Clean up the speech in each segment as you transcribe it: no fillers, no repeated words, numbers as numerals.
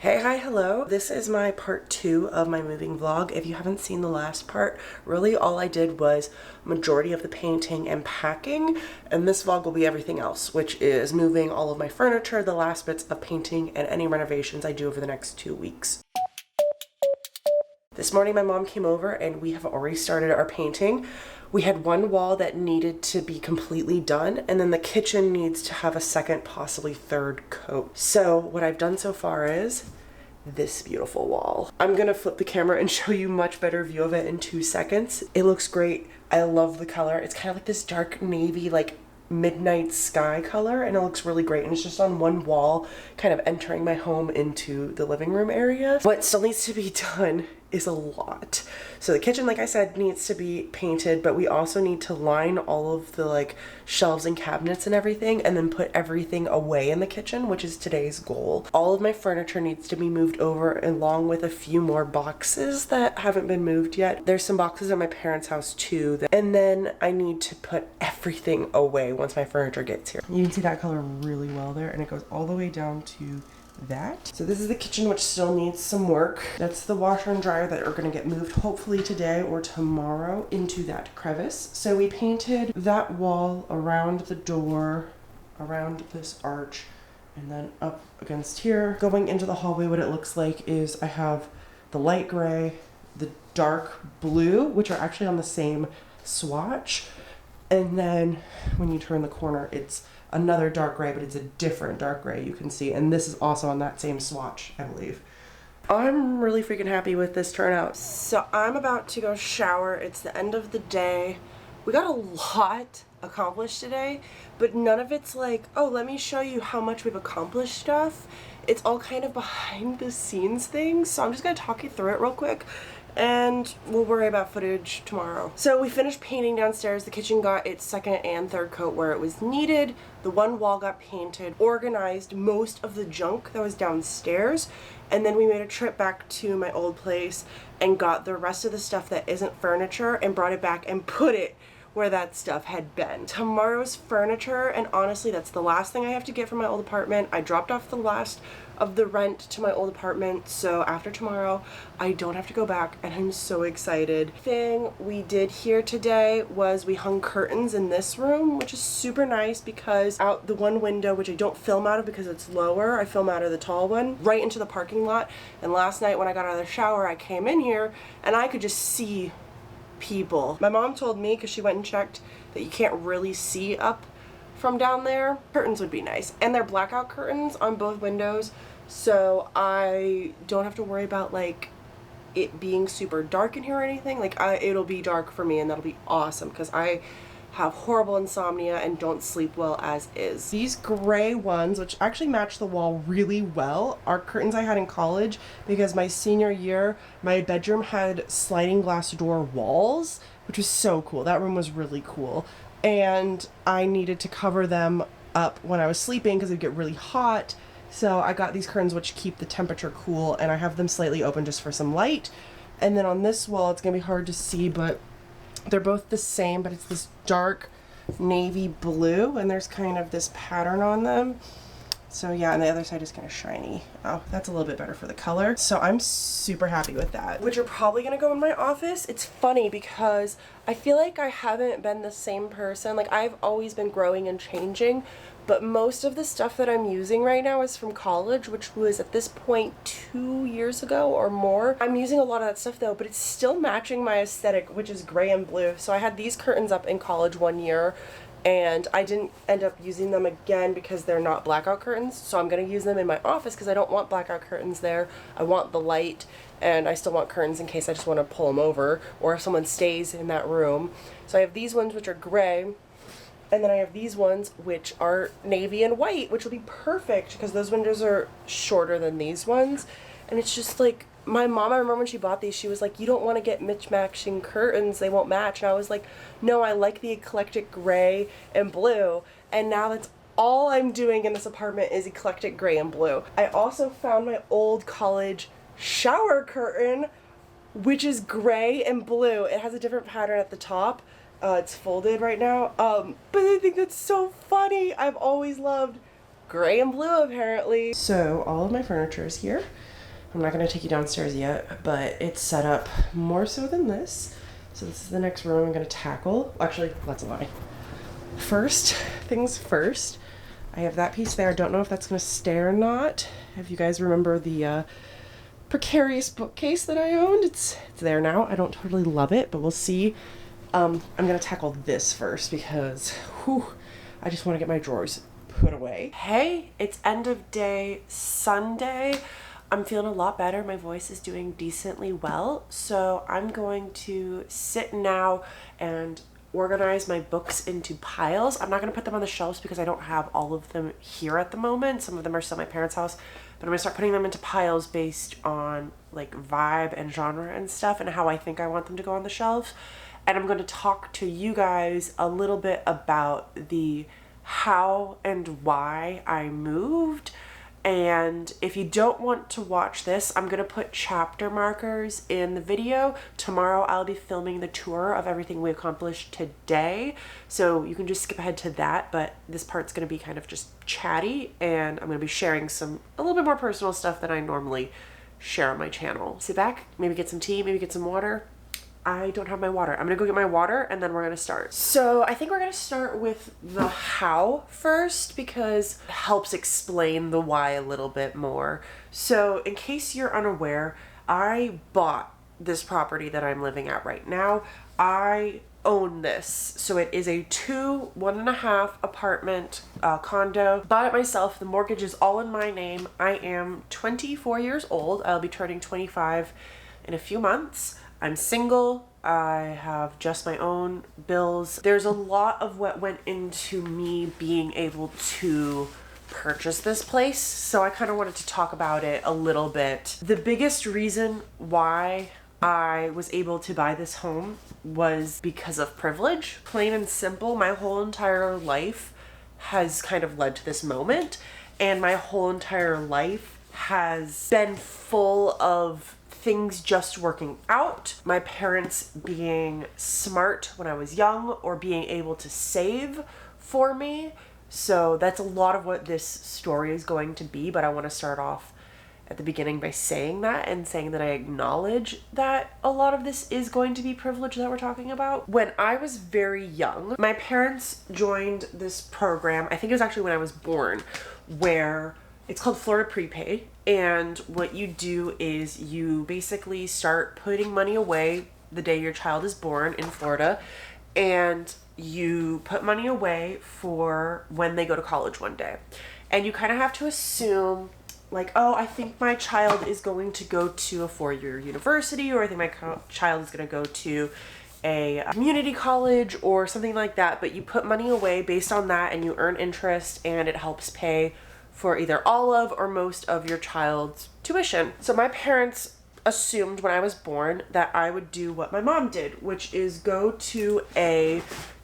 Hey, hi, hello. This is my part 2 of my moving vlog. If you haven't seen the last part, really all I did was majority of the painting and packing, and this vlog will be everything else, which is moving all of my furniture, the last bits of painting, and any renovations I do over the next 2 weeks. This morning my mom came over and we have already started our painting. We had one wall that needed to be completely done, and then the kitchen needs to have a second, possibly third coat. So what I've done so far is this beautiful wall. I'm gonna flip the camera and show you much better view of it in 2 seconds. It looks great. I love the color. It's kind of like this dark navy, like midnight sky color, and it looks really great, and it's just on one wall, kind of entering my home into the living room area. What still needs to be done is a lot. So the kitchen, like I said, needs to be painted, but we also need to line all of the like shelves and cabinets and everything, and then put everything away in the kitchen, which is today's goal. All of my furniture needs to be moved over, along with a few more boxes that haven't been moved yet. There's some boxes at my parents' house too, and then I need to put everything away once my furniture gets here. You can see that color really well there, and it goes all the way down to that. So this is the kitchen, which still needs some work. That's the washer and dryer that are going to get moved hopefully today or tomorrow into that crevice. So we painted that wall around the door, around this arch, and then up against here. Going into the hallway, what it looks like is I have the light gray, the dark blue, which are actually on the same swatch, and then when you turn the corner, it's another dark gray, but it's a different dark gray, you can see, and this is also on that same swatch, I believe. I'm really freaking happy with this turnout. So I'm about to go shower. It's the end of the day. We got a lot accomplished today, but none of it's like, oh, let me show you how much we've accomplished stuff. It's all kind of behind the scenes things, so I'm just gonna talk you through it real quick, and we'll worry about footage tomorrow. So we finished painting downstairs. The kitchen got its second and third coat where it was needed. The one wall got painted, organized most of the junk that was downstairs, and then we made a trip back to my old place and got the rest of the stuff that isn't furniture and brought it back and put it where that stuff had been. Tomorrow's furniture, and honestly that's the last thing I have to get from my old apartment. I dropped off the last of the rent to my old apartment, so after tomorrow I don't have to go back, and I'm so excited. Thing we did here today was we hung curtains in this room, which is super nice because out the one window, which I don't film out of because it's lower, I film out of the tall one, right into the parking lot. And last night when I got out of the shower, I came in here and I could just see people. My mom told me, because she went and checked, that you can't really see up from down there. Curtains would be nice, and they're blackout curtains on both windows, so I don't have to worry about like it being super dark in here or anything. Like it'll be dark for me, and that'll be awesome because I have horrible insomnia and don't sleep well as is. These gray ones, which actually match the wall really well, are curtains I had in college because my senior year, my bedroom had sliding glass door walls, which was so cool. That room was really cool. And I needed to cover them up when I was sleeping because it'd get really hot. So I got these curtains which keep the temperature cool, and I have them slightly open just for some light. And then on this wall, it's gonna be hard to see, but they're both the same, but it's this dark navy blue, and there's kind of this pattern on them. So yeah, and the other side is kind of shiny. Oh, that's a little bit better for the color. So I'm super happy with that. Which are probably gonna go in my office. It's funny because I feel like I haven't been the same person. Like I've always been growing and changing, but most of the stuff that I'm using right now is from college, which was at this point 2 years ago or more. I'm using a lot of that stuff though, but it's still matching my aesthetic, which is gray and blue. So I had these curtains up in college one year, and I didn't end up using them again because they're not blackout curtains. So I'm gonna use them in my office because I don't want blackout curtains there. I want the light, and I still want curtains in case I just want to pull them over or if someone stays in that room. So I have these ones which are gray, and then I have these ones which are navy and white, which will be perfect because those windows are shorter than these ones. And it's just like, my mom, I remember when she bought these, she was like, you don't want to get mismatching curtains, they won't match. And I was like, no, I like the eclectic gray and blue. And now that's all I'm doing in this apartment is eclectic gray and blue. I also found my old college shower curtain, which is gray and blue. It has a different pattern at the top. It's folded right now, but I think that's so funny. I've always loved gray and blue apparently. So all of my furniture is here. I'm not going to take you downstairs yet, but it's set up more so than this. So this is the next room I'm going to tackle. Actually, that's a lie. First things first, I have that piece there. I don't know if that's going to stay or not. If you guys remember the precarious bookcase that I owned, it's there now. I don't totally love it, but we'll see. I'm going to tackle this first because I just want to get my drawers put away. Hey, it's end of day Sunday. I'm feeling a lot better. My voice is doing decently well. So I'm going to sit now and organize my books into piles. I'm not going to put them on the shelves because I don't have all of them here at the moment. Some of them are still at my parents' house, but I'm going to start putting them into piles based on like vibe and genre and stuff and how I think I want them to go on the shelves. And I'm going to talk to you guys a little bit about the how and why I moved. And if you don't want to watch this, I'm going to put chapter markers in the video. Tomorrow I'll be filming the tour of everything we accomplished today. So you can just skip ahead to that, but this part's going to be kind of just chatty, and I'm going to be sharing a little bit more personal stuff than I normally share on my channel. Sit back, maybe get some tea, maybe get some water. I don't have my water. I'm gonna go get my water and then we're gonna start. So I think we're gonna start with the how first because it helps explain the why a little bit more. So in case you're unaware, I bought this property that I'm living at right now. I own this. So it is a 1.5 apartment condo. Bought it myself. The mortgage is all in my name. I am 24 years old. I'll be turning 25 in a few months. I'm single. I have just my own bills. There's a lot of what went into me being able to purchase this place, so I kind of wanted to talk about it a little bit. The biggest reason why I was able to buy this home was because of privilege. Plain and simple, my whole entire life has kind of led to this moment, and my whole entire life has been full of things just working out, my parents being smart when I was young or being able to save for me. So that's a lot of what this story is going to be, but I want to start off at the beginning by saying that and saying that I acknowledge that a lot of this is going to be privilege that we're talking about. When I was very young, my parents joined this program, I think it was actually when I was born, where it's called Florida Prepaid. And what you do is you basically start putting money away the day your child is born in Florida, and you put money away for when they go to college one day. And you kind of have to assume like, oh, I think my child is going to go to a 4-year university, or I think my child is going to go to a community college or something like that. But you put money away based on that, and you earn interest, and it helps pay for either all of or most of your child's tuition. So my parents assumed when I was born that I would do what my mom did, which is go to a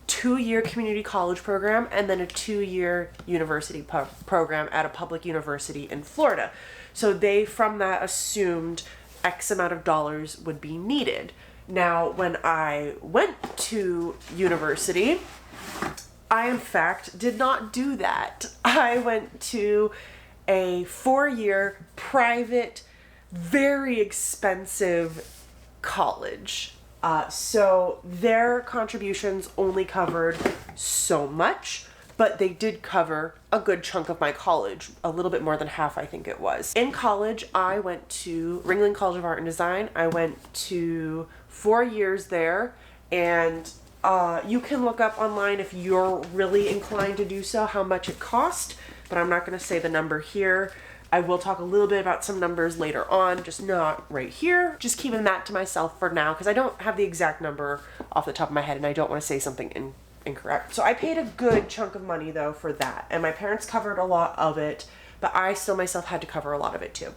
2-year community college program and then a 2-year university program at a public university in Florida. So they, from that, assumed X amount of dollars would be needed. Now, when I went to university, I, in fact, did not do that. I went to a 4-year private, very expensive college. So their contributions only covered so much, but they did cover a good chunk of my college, a little bit more than half, I think it was. In college, I went to Ringling College of Art and Design. I went to 4 years there, and you can look up online if you're really inclined to do so how much it cost, but I'm not going to say the number here. I will talk a little bit about some numbers later on, just not right here. Just keeping that to myself for now because I don't have the exact number off the top of my head and I don't want to say something incorrect. So I paid a good chunk of money though for that, and my parents covered a lot of it, but I still myself had to cover a lot of it too.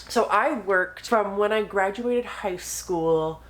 So I worked from when I graduated high school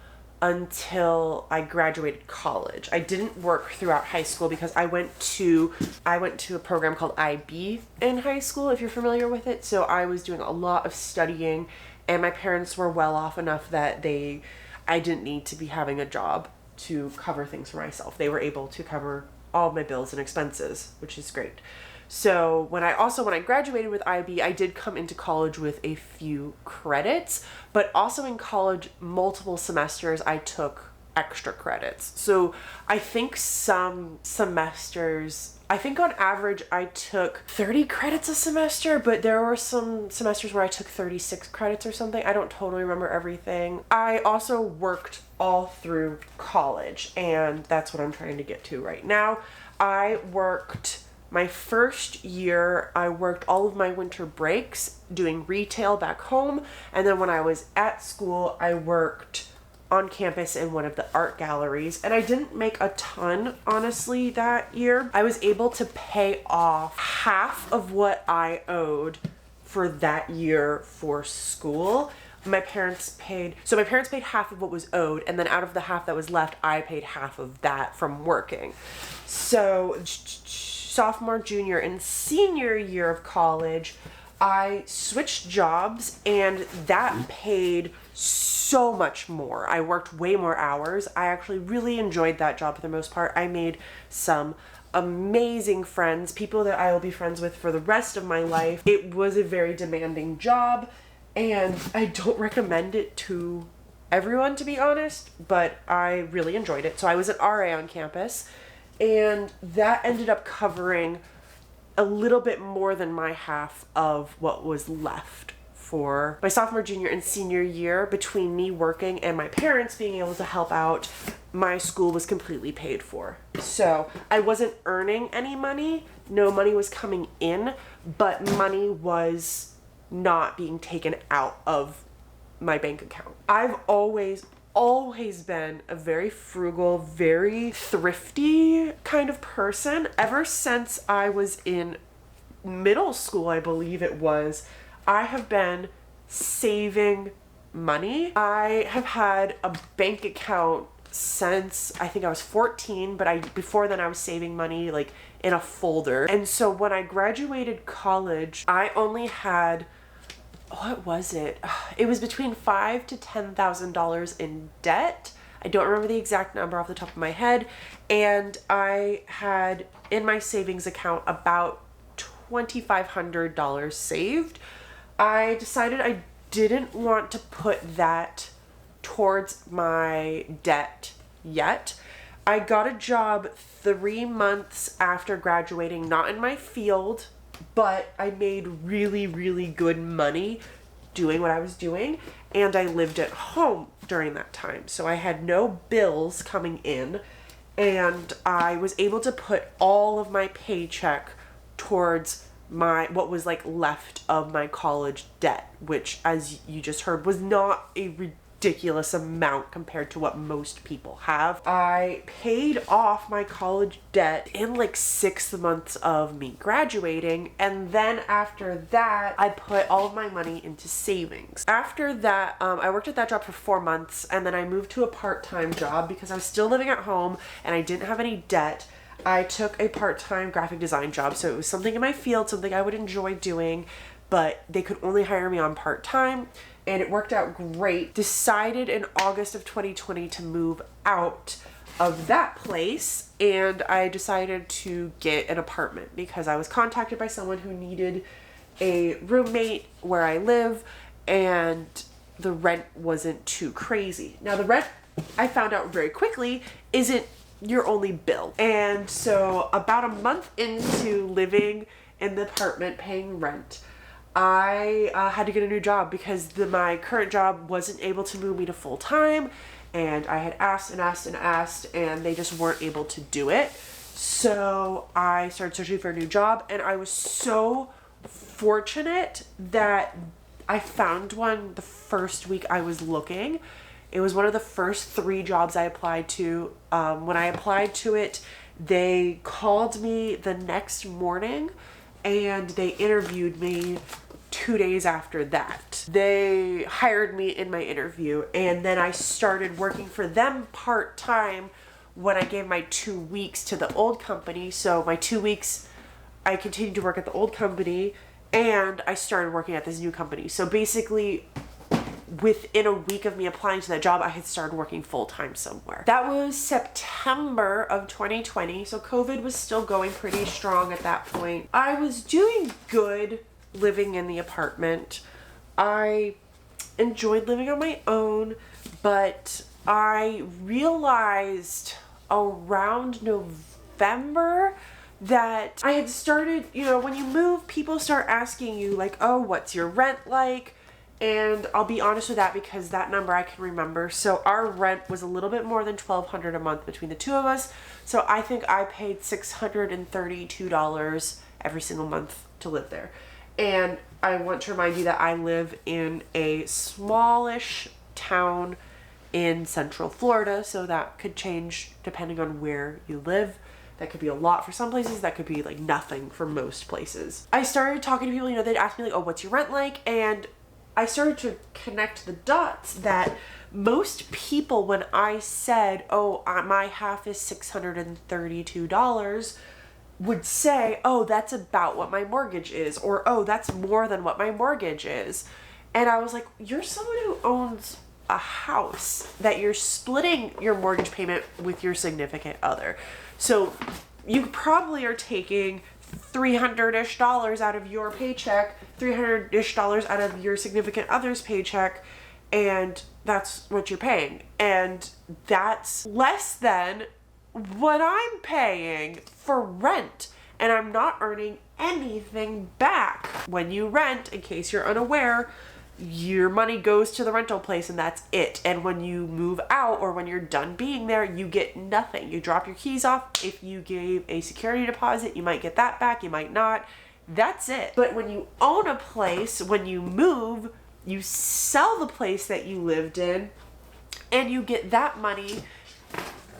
until I graduated college. I didn't work throughout high school because I went to a program called IB in high school, if you're familiar with it. So I was doing a lot of studying, and my parents were well off enough that I didn't need to be having a job to cover things for myself. They were able to cover all of my bills and expenses, which is great. So when I graduated with IB, I did come into college with a few credits, but also in college, multiple semesters, I took extra credits. So I think some semesters, I think on average I took 30 credits a semester, but there were some semesters where I took 36 credits or something. I don't totally remember everything. I also worked all through college, and that's what I'm trying to get to right now. I worked my first year, I worked all of my winter breaks doing retail back home, and then when I was at school, I worked on campus in one of the art galleries, and I didn't make a ton, honestly, that year. I was able to pay off half of what I owed for that year for school. My parents paid half of what was owed, and then out of the half that was left, I paid half of that from working. So sophomore, junior, and senior year of college, I switched jobs, and that paid so much more. I worked way more hours. I actually really enjoyed that job for the most part. I made some amazing friends, people that I will be friends with for the rest of my life. It was a very demanding job, and I don't recommend it to everyone, to be honest, but I really enjoyed it. So I was an RA on campus, and that ended up covering a little bit more than my half of what was left for my sophomore, junior, and senior year. Between me working and my parents being able to help out, my school was completely paid for. So I wasn't earning any money. No money was coming in, but money was not being taken out of my bank account. I've always been a very frugal, very thrifty kind of person. Ever since I was in middle school, I believe it was, I have been saving money. I have had a bank account since I think I was 14, but before then I was saving money like in a folder. And so when I graduated college, I only had, what was it? It was between $5,000 to $10,000 in debt. I don't remember the exact number off the top of my head. And I had in my savings account about $2,500 saved. I decided I didn't want to put that towards my debt yet. I got a job 3 months after graduating, not in my field, but I made really, really good money doing what I was doing, and I lived at home during that time. So I had no bills coming in, and I was able to put all of my paycheck towards what was like left of my college debt, which, as you just heard, was not a ridiculous amount compared to what most people have. I paid off my college debt in like 6 months of me graduating, and then after that I put all of my money into savings. After that, I worked at that job for 4 months, and then I moved to a part-time job because I was still living at home and I didn't have any debt. I took a part-time graphic design job, so it was something in my field, something I would enjoy doing, but they could only hire me on part-time, and it worked out great. Decided in August of 2020 to move out of that place, and I decided to get an apartment because I was contacted by someone who needed a roommate where I live, and the rent wasn't too crazy. Now, the rent, I found out very quickly, isn't your only bill. And so about a month into living in the apartment paying rent, I had to get a new job because my current job wasn't able to move me to full time, and I had asked and asked and asked, and they just weren't able to do it. So I started searching for a new job, and I was so fortunate that I found one the first week I was looking. It was one of the first 3 jobs I applied to. When I applied to it, they called me the next morning, and they interviewed me 2 days after that. They hired me in my interview, and then I started working for them part-time when I gave my 2 weeks to the old company. So my 2 weeks, I continued to work at the old company, and I started working at this new company. So basically, within a week of me applying to that job, I had started working full-time somewhere. That was September of 2020, so COVID was still going pretty strong at that point. I was doing good living in the apartment. I enjoyed living on my own, but I realized around November that I had started, you know, when you move, people start asking you like, oh, what's your rent like? And I'll be honest with that because that number I can remember. So our rent was a little bit more than $1,200 a month between the two of us. So I think I paid $632 every single month to live there. And I want to remind you that I live in a smallish town in Central Florida, so that could change depending on where you live. That could be a lot for some places. That could be like nothing for most places. I started talking to people, you know, they'd ask me like, oh, what's your rent like? And I started to connect the dots that most people, when I said, oh, my half is $632, would say, oh, that's about what my mortgage is, or oh, that's more than what my mortgage is. And I was like, you're someone who owns a house that you're splitting your mortgage payment with your significant other. So you probably are taking $300-ish out of your paycheck, $300-ish out of your significant other's paycheck, and that's what you're paying. And that's less than what I'm paying for rent. And I'm not earning anything back. When you rent, in case you're unaware, your money goes to the rental place and that's it. And when you move out or when you're done being there, you get nothing. You drop your keys off. If you gave a security deposit, you might get that back, you might not. That's it. But when you own a place, when you move, you sell the place that you lived in and you get that money,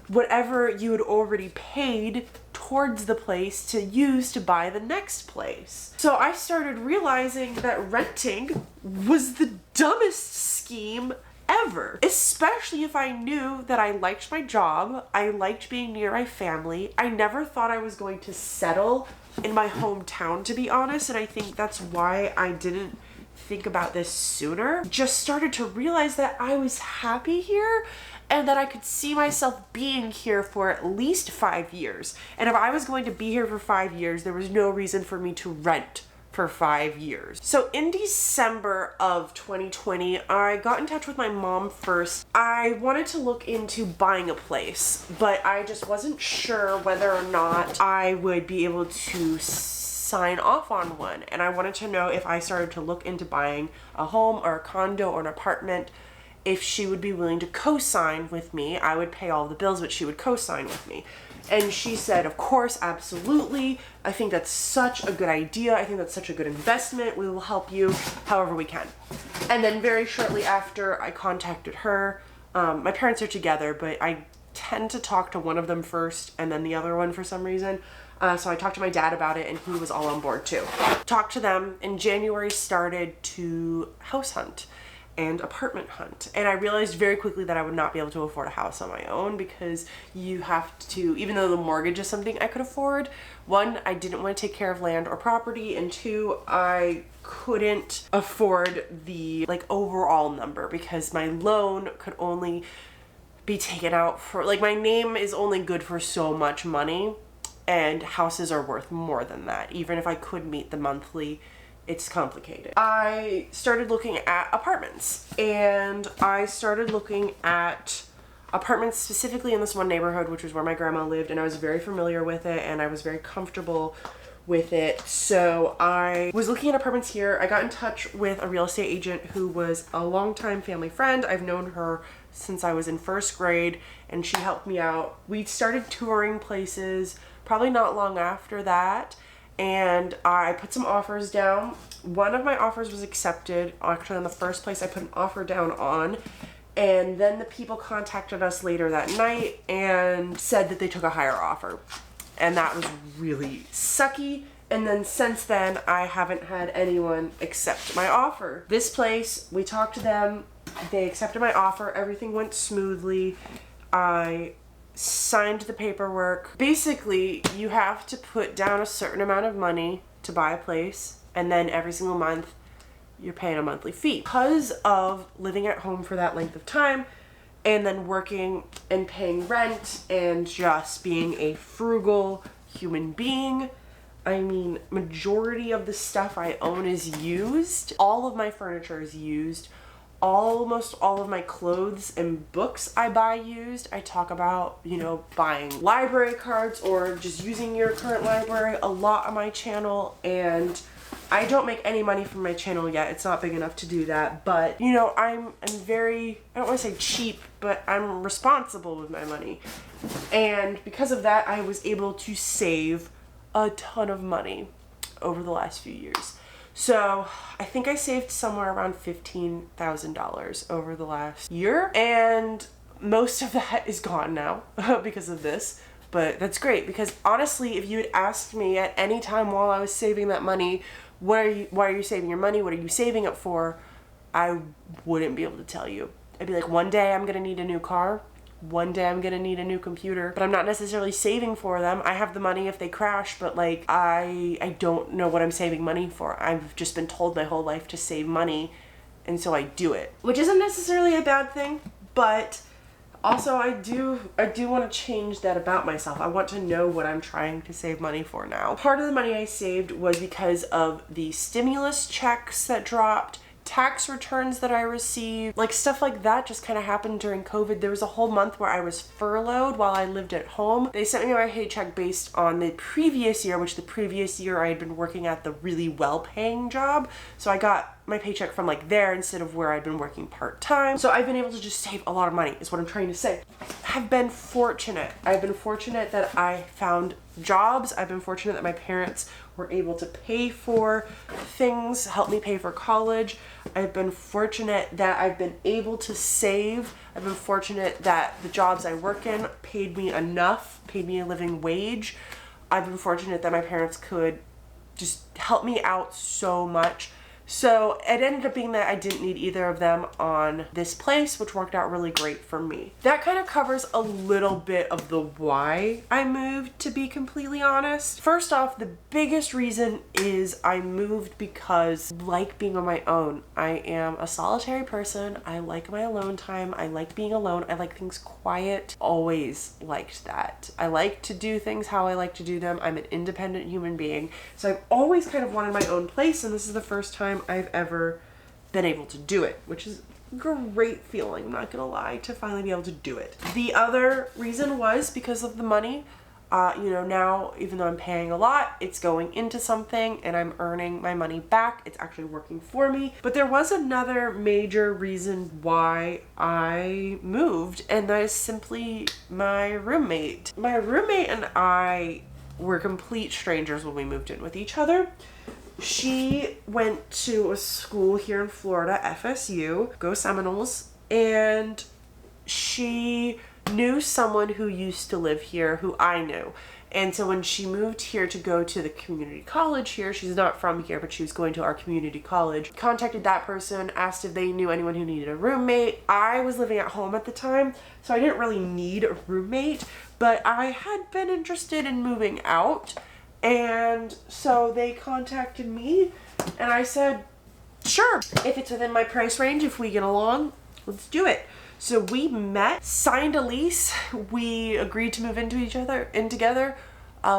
whatever you had already paid towards the place, to use to buy the next place. So I started realizing that renting was the dumbest scheme ever, especially if I knew that I liked my job, I liked being near my family. I never thought I was going to settle in my hometown, to be honest, and I think that's why I didn't think about this sooner. Just started to realize that I was happy here and that I could see myself being here for at least 5 years. And if I was going to be here for 5 years, there was no reason for me to rent for 5 years. So in December of 2020, I got in touch with my mom first. I wanted to look into buying a place, but I just wasn't sure whether or not I would be able to sign off on one. And I wanted to know if I started to look into buying a home or a condo or an apartment, if she would be willing to co-sign with me. I would pay all the bills, but she would co-sign with me. And she said, of course, absolutely. I think that's such a good idea. I think that's such a good investment. We will help you however we can. And then very shortly after I contacted her, my parents are together, but I tend to talk to one of them first and then the other one for some reason. So I talked to my dad about it and he was all on board too. Talked to them in January, started to house hunt and apartment hunt. And I realized very quickly that I would not be able to afford a house on my own, because you have to, even though the mortgage is something I could afford, one, I didn't want to take care of land or property, and two, I couldn't afford the like overall number because my loan could only be taken out for, like, my name is only good for so much money, and houses are worth more than that. Even if I could meet the monthly, it's complicated. I started looking at apartments, and I started looking at apartments specifically in this one neighborhood, which was where my grandma lived, and I was very familiar with it and I was very comfortable with it. So I was looking at apartments here. I got in touch with a real estate agent who was a longtime family friend. I've known her since I was in first grade and she helped me out. We started touring places probably not long after that, and I put some offers down. One of my offers was accepted, actually on the first place I put an offer down on, and then the people contacted us later that night and said that they took a higher offer. And that was really sucky. And then since then, I haven't had anyone accept my offer. This place, we talked to them, they accepted my offer, everything went smoothly. I signed the paperwork. Basically, you have to put down a certain amount of money to buy a place, and then every single month you're paying a monthly fee. Because of living at home for that length of time and then working and paying rent and just being a frugal human being, I mean, majority of the stuff I own is used. All of my furniture is used. Almost all of my clothes and books I buy used. I talk about, you know, buying library cards or just using your current library a lot on my channel, and I don't make any money from my channel yet. It's not big enough to do that, but you know, I'm very, I don't want to say cheap, but I'm responsible with my money. And because of that, I was able to save a ton of money over the last few years. So I think I saved somewhere around $15,000 over the last year, and most of that is gone now because of this. But that's great, because honestly, if you had asked me at any time while I was saving that money, why are you saving your money? What are you saving it for? I wouldn't be able to tell you. I'd be like, one day I'm gonna need a new car. One day I'm gonna need a new computer, but I'm not necessarily saving for them. I have the money if they crash, but like I don't know what I'm saving money for. I've just been told my whole life to save money, and so I do it, which isn't necessarily a bad thing, but also I do want to change that about myself. I want to know what I'm trying to save money for now. Part of the money I saved was because of the stimulus checks that dropped, tax returns that I received, like stuff like that just kind of happened during COVID. There was a whole month where I was furloughed while I lived at home. They sent me my paycheck based on the previous year, which the previous year I had been working at the really well-paying job. So I got my paycheck from like there instead of where I'd been working part-time. So I've been able to just save a lot of money is what I'm trying to say. I've been fortunate. I've been fortunate that I found jobs. I've been fortunate that my parents were able to pay for things, help me pay for college. I've been fortunate that I've been able to save. I've been fortunate that the jobs I work in paid me enough, paid me a living wage. I've been fortunate that my parents could just help me out so much. So it ended up being that I didn't need either of them on this place, which worked out really great for me. That kind of covers a little bit of the why I moved, to be completely honest. First off, the biggest reason is I moved because I like being on my own. I am a solitary person. I like my alone time. I like being alone. I like things quiet. Always liked that. I like to do things how I like to do them. I'm an independent human being. So I've always kind of wanted my own place, and this is the first time I've ever been able to do it, which is a great feeling, I'm not gonna lie, to finally be able to do it. The other reason was because of the money. You know, now, even though I'm paying a lot, it's going into something and I'm earning my money back. It's actually working for me. But there was another major reason why I moved, and that is simply my roommate. My roommate and I were complete strangers when we moved in with each other. She went to a school here in Florida, FSU, go Seminoles, and she knew someone who used to live here who I knew. And so when she moved here to go to the community college here, she's not from here, but she was going to our community college, contacted that person, asked if they knew anyone who needed a roommate. I was living at home at the time, so I didn't really need a roommate, but I had been interested in moving out. And so they contacted me and I said, sure, if it's within my price range, if we get along, let's do it. So we met, signed a lease, we agreed to move in together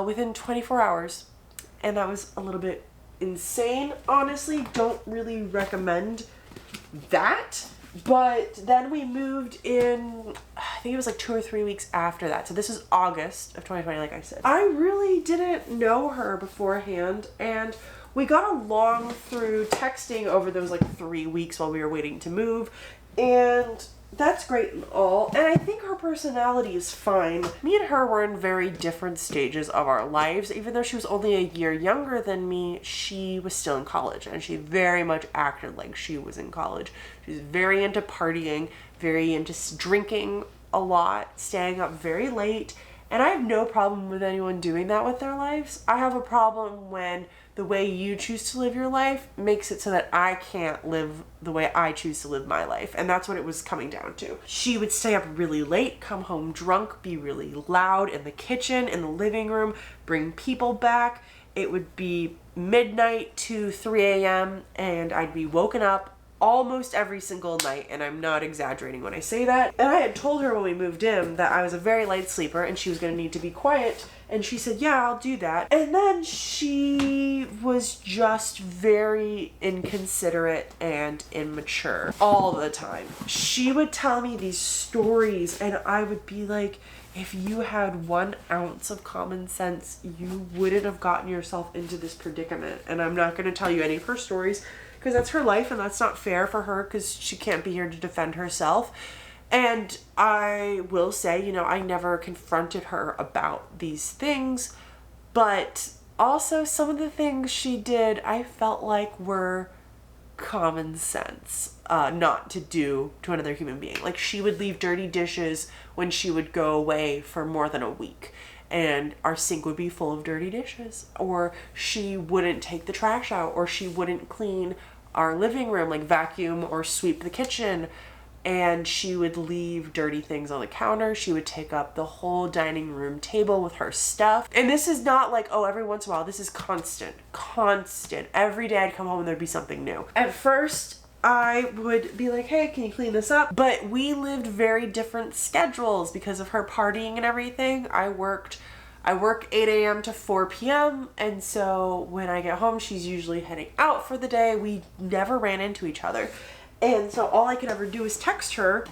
within 24 hours. And that was a little bit insane. Honestly, don't really recommend that. But then we moved in, I think it was like 2 or 3 weeks after that. So this is August of 2020, like I said. I really didn't know her beforehand, and we got along through texting over those like 3 weeks while we were waiting to move. And that's great and all, and I think her personality is fine. Me and her were in very different stages of our lives. Even though she was only a year younger than me, she was still in college, and she very much acted like she was in college. She was very into partying, very into drinking a lot, staying up very late, and I have no problem with anyone doing that with their lives. I have a problem when the way you choose to live your life makes it so that I can't live the way I choose to live my life. And that's what it was coming down to. She would stay up really late, come home drunk, be really loud in the kitchen, in the living room, bring people back. it would be midnight to 3 a.m. and I'd be woken up almost every single night, and I'm not exaggerating when I say that. And I had told her when we moved in that I was a very light sleeper and she was going to need to be quiet, and she said, yeah, I'll do that. And then she was just very inconsiderate and immature all the time. She would tell me these stories and I would be like, if you had 1 ounce of common sense, you wouldn't have gotten yourself into this predicament. And I'm not going to tell you any of her stories because that's her life and that's not fair for her because she can't be here to defend herself. And I will say, you know, I never confronted her about these things, but also some of the things she did I felt like were common sense not to do to another human being. Like, she would leave dirty dishes when she would go away for more than a week, and our sink would be full of dirty dishes, or she wouldn't take the trash out, or she wouldn't clean our living room, like vacuum or sweep the kitchen, and she would leave dirty things on the counter. She would take up the whole dining room table with her stuff. And this is not like, oh, every once in a while. This is constant. Every day I'd come home and there'd be something new. At first, I would be like, hey, can you clean this up? But we lived very different schedules because of her partying and everything. I work 8 a.m. to 4 p.m. And so when I get home, she's usually heading out for the day. We never ran into each other. And so all I could ever do is text her.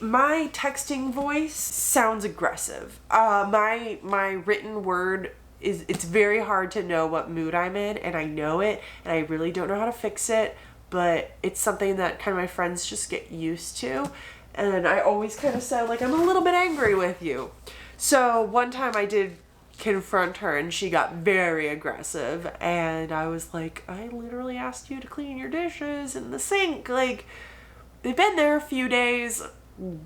My texting voice sounds aggressive. My written word it's very hard to know what mood I'm in, and I know it, and I really don't know how to fix it, but it's something that kind of my friends just get used to. And I always kind of sound like I'm a little bit angry with you. So one time I did confront her and she got very aggressive, and I was like, I literally asked you to clean your dishes in the sink, like they've been there a few days,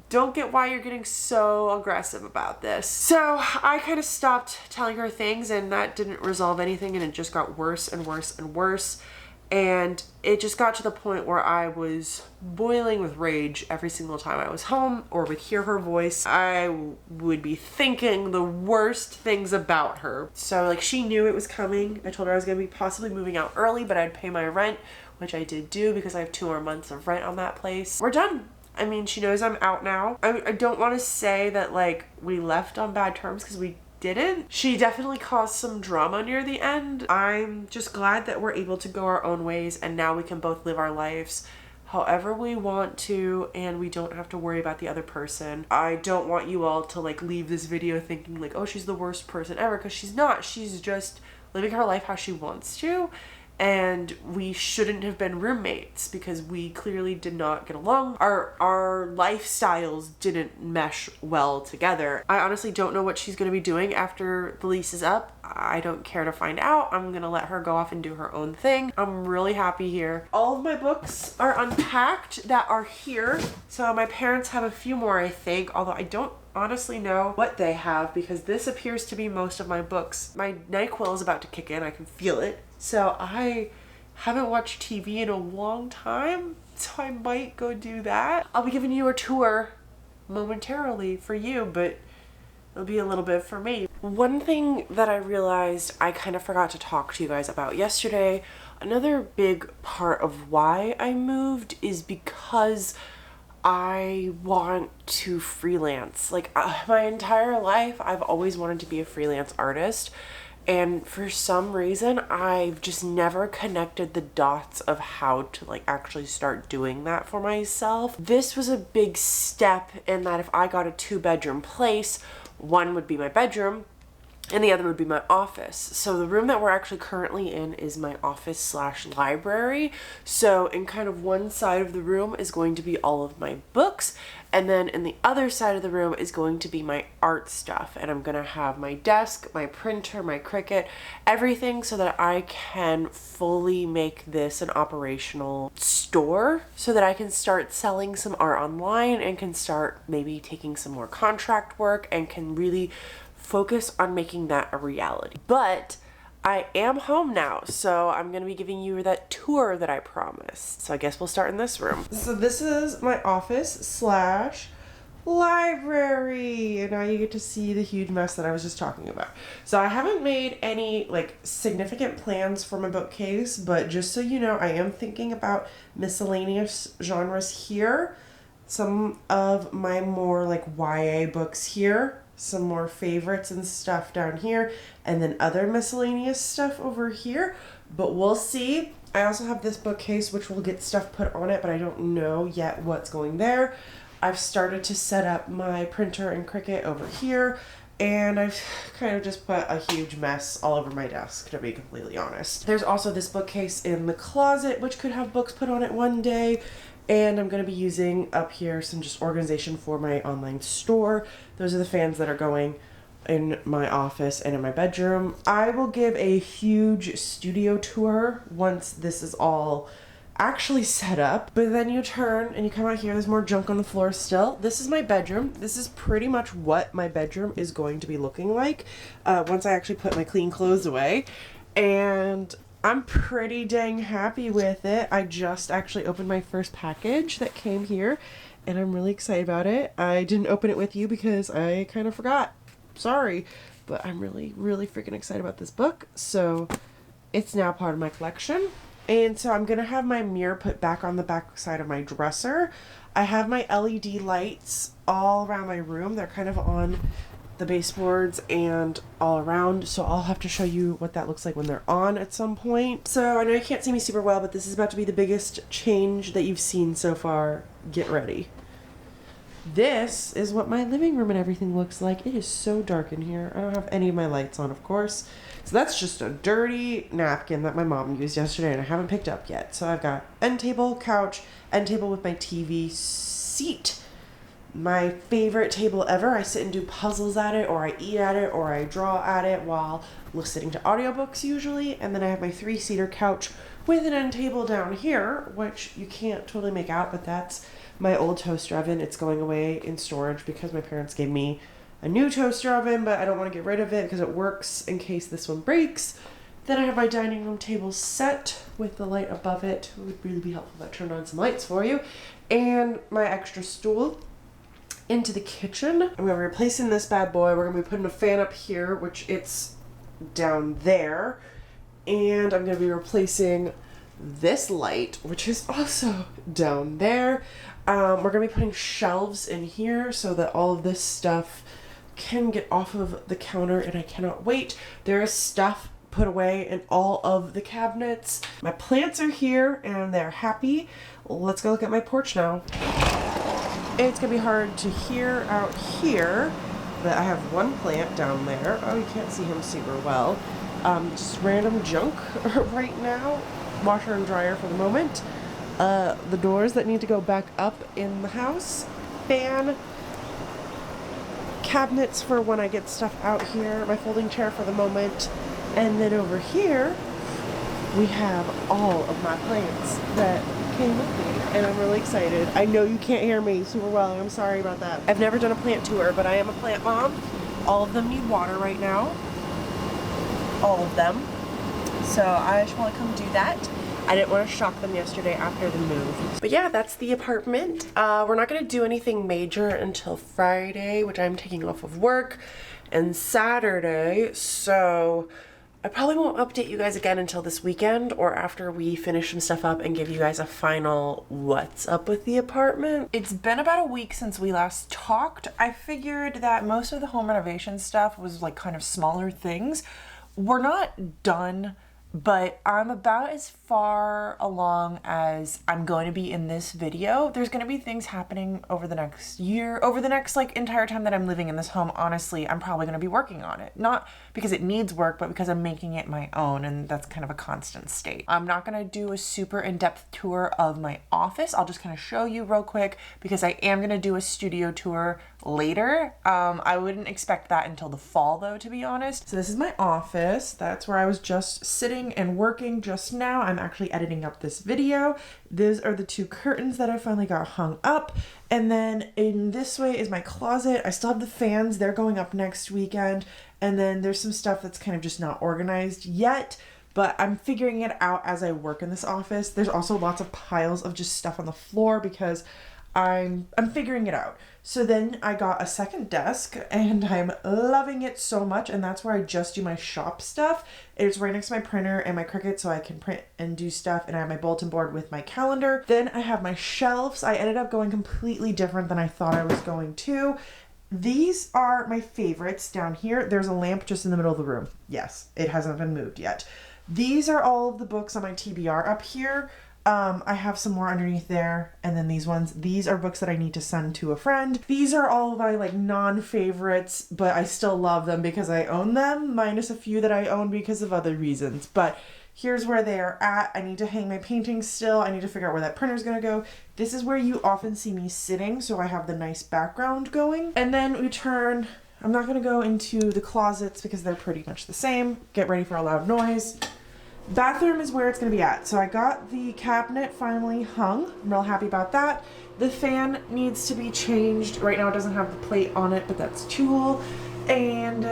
don't get why you're getting so aggressive about this. So I kind of stopped telling her things, and that didn't resolve anything, and it just got worse and worse and worse. And it just got to the point where I was boiling with rage every single time I was home or would hear her voice. I would be thinking the worst things about her. So like, she knew it was coming. I told her I was going to be possibly moving out early, but I'd pay my rent, which I did do because I have 2 more months of rent on that place. We're done. I mean, she knows I'm out now. I don't want to say that like we left on bad terms because we didn't. She definitely caused some drama near the end. I'm just glad that we're able to go our own ways, and now we can both live our lives however we want to, and we don't have to worry about the other person. I don't want you all to like leave this video thinking like, oh, she's the worst person ever, because she's not. She's just living her life how she wants to. And we shouldn't have been roommates because we clearly did not get along. Our lifestyles didn't mesh well together. I honestly don't know what she's going to be doing after the lease is up. I don't care to find out. I'm going to let her go off and do her own thing. I'm really happy here. All of my books are unpacked that are here. So my parents have a few more, I think, although I don't honestly know what they have because this appears to be most of my books. My NyQuil is about to kick in. I can feel it. So I haven't watched TV in a long time, so I might go do that. I'll be giving you a tour momentarily for you, but it'll be a little bit for me. One thing that I realized I kind of forgot to talk to you guys about yesterday, another big part of why I moved is because I want to freelance. Like my entire life, I've always wanted to be a freelance artist. And for some reason, I've just never connected the dots of how to like actually start doing that for myself. This was a big step in that if I got a 2-bedroom place, one would be my bedroom and the other would be my office. So the room that we're actually currently in is my office / library. So in kind of one side of the room is going to be all of my books, and then in the other side of the room is going to be my art stuff. And I'm gonna have my desk, my printer, my Cricut, everything so that I can fully make this an operational store so that I can start selling some art online and can start maybe taking some more contract work and can really focus on making that a reality. But I am home now, so I'm gonna be giving you that tour that I promised. So I guess we'll start in this room. So this is my office / library. And now you get to see the huge mess that I was just talking about. So I haven't made any like significant plans for my bookcase, but just so you know, I am thinking about miscellaneous genres here. Some of my more like YA books here, some more favorites and stuff down here, and then other miscellaneous stuff over here, but we'll see. I also have this bookcase which will get stuff put on it, but I don't know yet what's going there. I've started to set up my printer and Cricut over here, and I've kind of just put a huge mess all over my desk, to be completely honest. There's also this bookcase in the closet which could have books put on it one day. And I'm going to be using up here some just organization for my online store. Those are the fans that are going in my office and in my bedroom. I will give a huge studio tour once this is all actually set up. But then you turn and you come out here, there's more junk on the floor still. This is my bedroom. This is pretty much what my bedroom is going to be looking like once I actually put my clean clothes away. And I'm pretty dang happy with it. I just actually opened my first package that came here, and I'm really excited about it. I didn't open it with you because I kind of forgot. Sorry, but I'm really, really freaking excited about this book. So it's now part of my collection. And so I'm going to have my mirror put back on the back side of my dresser. I have my LED lights all around my room. They're kind of on the baseboards and all around, so I'll have to show you what that looks like when they're on at some point. So I know you can't see me super well, but this is about to be the biggest change that you've seen so far. Get ready. This is what my living room and everything looks like. It is so dark in here. I don't have any of my lights on, of course. So that's just a dirty napkin that my mom used yesterday and I haven't picked up yet. So I've got end table, couch, end table with my TV, seat. My favorite table ever. I sit and do puzzles at it, or I eat at it, or I draw at it while listening to audiobooks usually. And then I have my 3-seater couch with an end table down here, which you can't totally make out, but that's my old toaster oven. It's going away in storage because my parents gave me a new toaster oven, but I don't want to get rid of it because it works in case this one breaks. Then I have my dining room table set with the light above it. It would really be helpful if I turned on some lights for you. And my extra stool. Into the kitchen. I'm going to be replacing this bad boy. We're going to be putting a fan up here, which it's down there. And I'm going to be replacing this light, which is also down there. We're going to be putting shelves in here so that all of this stuff can get off of the counter, and I cannot wait. There is stuff put away in all of the cabinets. My plants are here and they're happy. Let's go look at my porch now. It's gonna be hard to hear out here, but I have one plant down there. Oh, you can't see him super well. Just random junk right now. Washer and dryer for the moment. The doors that need to go back up in the house. Fan. Cabinets for when I get stuff out here. My folding chair for the moment. And then over here, we have all of my plants that came with me, and I'm really excited. I know you can't hear me super well, I'm sorry about that. I've never done a plant tour, but I am a plant mom. All of them need water right now. All of them. So I just want to come do that. I didn't want to shock them yesterday after the move. But yeah, that's the apartment. We're not going to do anything major until Friday, which I'm taking off of work, and Saturday, so I probably won't update you guys again until this weekend or after we finish some stuff up and give you guys a final what's up with the apartment. It's been about a week since we last talked. I figured that most of the home renovation stuff was like kind of smaller things. We're not done, but I'm about as far along as I'm going to be in this video. There's going to be things happening over the next year, over the next like entire time that I'm living in this home. Honestly, I'm probably going to be working on it. Not because it needs work, but because I'm making it my own, and that's kind of a constant state. I'm not going to do a super in-depth tour of my office. I'll just kind of show you real quick because I am going to do a studio tour later. I wouldn't expect that until the fall though, to be honest. So this is my office. That's where I was just sitting and working just now. I'm actually editing up this video. Those are the 2 curtains that I finally got hung up. And then in this way is my closet. I still have the fans. They're going up next weekend. And then there's some stuff that's kind of just not organized yet, but I'm figuring it out as I work in this office. There's also lots of piles of just stuff on the floor because I'm figuring it out. So then I got a second desk and I'm loving it so much, and that's where I just do my shop stuff. It's right next to my printer and my Cricut, so I can print and do stuff, and I have my bulletin board with my calendar. Then I have my shelves. I ended up going completely different than I thought I was going to. These are my favorites down here. There's a lamp just in the middle of the room. Yes, it hasn't been moved yet. These are all of the books on my TBR up here. I have some more underneath there, and then these ones. These are books that I need to send to a friend. These are all of my like non-favorites, but I still love them because I own them, minus a few that I own because of other reasons. But here's where they are at. I need to hang my paintings still. I need to figure out where that printer's gonna go. This is where you often see me sitting, so I have the nice background going. And then we turn, I'm not gonna go into the closets because they're pretty much the same. Get ready for a loud noise. Bathroom is where it's going to be at. So I got the cabinet finally hung. I'm real happy about that. The fan needs to be changed. Right now it doesn't have the plate on it, but that's tulle. And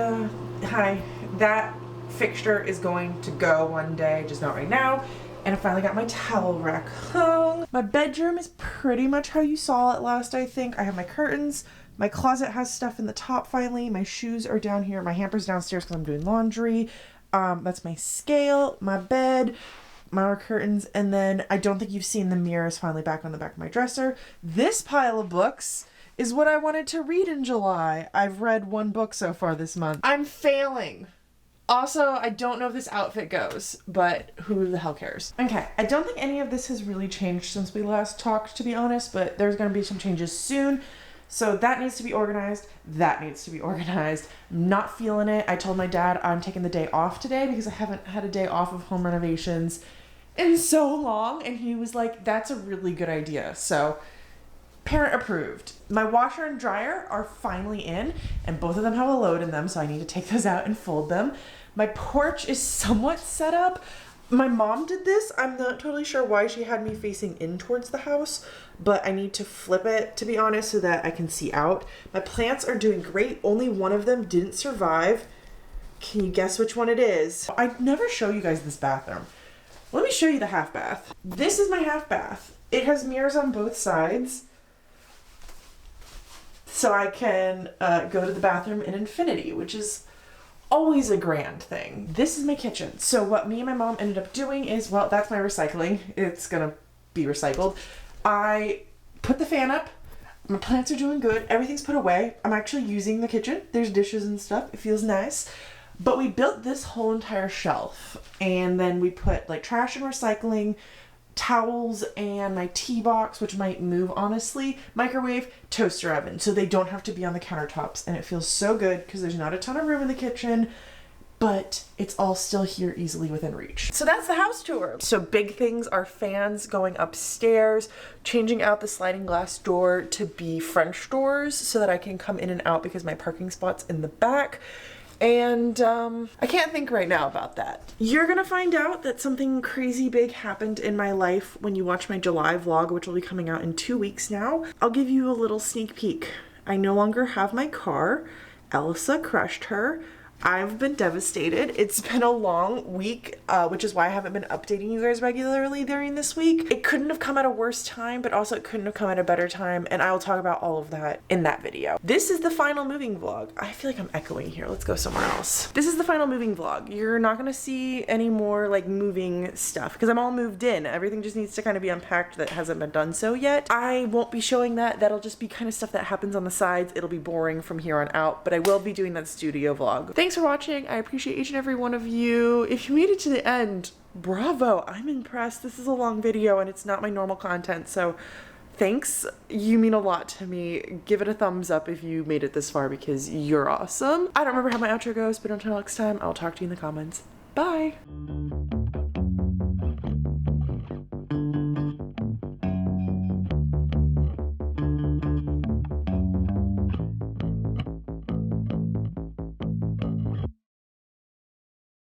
that fixture is going to go one day, just not right now. And I finally got my towel rack hung. My bedroom is pretty much how you saw it last, I think. I have my curtains. My closet has stuff in the top finally. My shoes are down here. My hamper's downstairs because I'm doing laundry. That's my scale, my bed, my curtains, and then I don't think you've seen the mirrors finally back on the back of my dresser. This pile of books is what I wanted to read in July. I've read one book so far this month. I'm failing. Also, I don't know if this outfit goes, but who the hell cares? Okay, I don't think any of this has really changed since we last talked, to be honest, but there's going to be some changes soon. So that needs to be organized. That needs to be organized. I'm not feeling it. I told my dad I'm taking the day off today because I haven't had a day off of home renovations in so long. And he was like, that's a really good idea. So parent approved. My washer and dryer are finally in, and both of them have a load in them. So I need to take those out and fold them. My porch is somewhat set up. My mom did this. I'm not totally sure why she had me facing in towards the house, but I need to flip it, to be honest, so that I can see out. My plants are doing great. Only one of them didn't survive. Can you guess which one it is? I never show you guys this bathroom. Let me show you the half bath. This is my half bath. It has mirrors on both sides, so I can go to the bathroom in infinity, which is always a grand thing. This is my kitchen. So what me and my mom ended up doing is, well, that's my recycling. It's gonna be recycled. I put the fan up. My plants are doing good. Everything's put away. I'm actually using the kitchen. There's dishes and stuff. It feels nice. But we built this whole entire shelf, and then we put like trash and recycling, towels, and my tea box, which might move honestly, microwave, toaster oven, so they don't have to be on the countertops. And it feels so good because there's not a ton of room in the kitchen, but it's all still here easily within reach. So that's the house tour. So big things are fans going upstairs, changing out the sliding glass door to be French doors so that I can come in and out because my parking spot's in the back. And I can't think right now about that. You're gonna find out that something crazy big happened in my life when you watch my July vlog, which will be coming out in 2 weeks now. I'll give you a little sneak peek. I no longer have my car. Elsa crushed her. I've been devastated. It's been a long week, which is why I haven't been updating you guys regularly during this week. It couldn't have come at a worse time, but also it couldn't have come at a better time, and I will talk about all of that in that video. This is the final moving vlog. I feel like I'm echoing here. Let's go somewhere else. This is the final moving vlog. You're not gonna see any more like moving stuff because I'm all moved in. Everything just needs to kind of be unpacked that hasn't been done so yet. I won't be showing that. That'll just be kind of stuff that happens on the sides. It'll be boring from here on out, but I will be doing that studio vlog. Thanks for watching. I appreciate each and every one of you. If you made it to the end, bravo. I'm impressed. This is a long video and it's not my normal content, so thanks. You mean a lot to me. Give it a thumbs up if you made it this far because you're awesome. I don't remember how my outro goes, but until next time, I'll talk to you in the comments. Bye.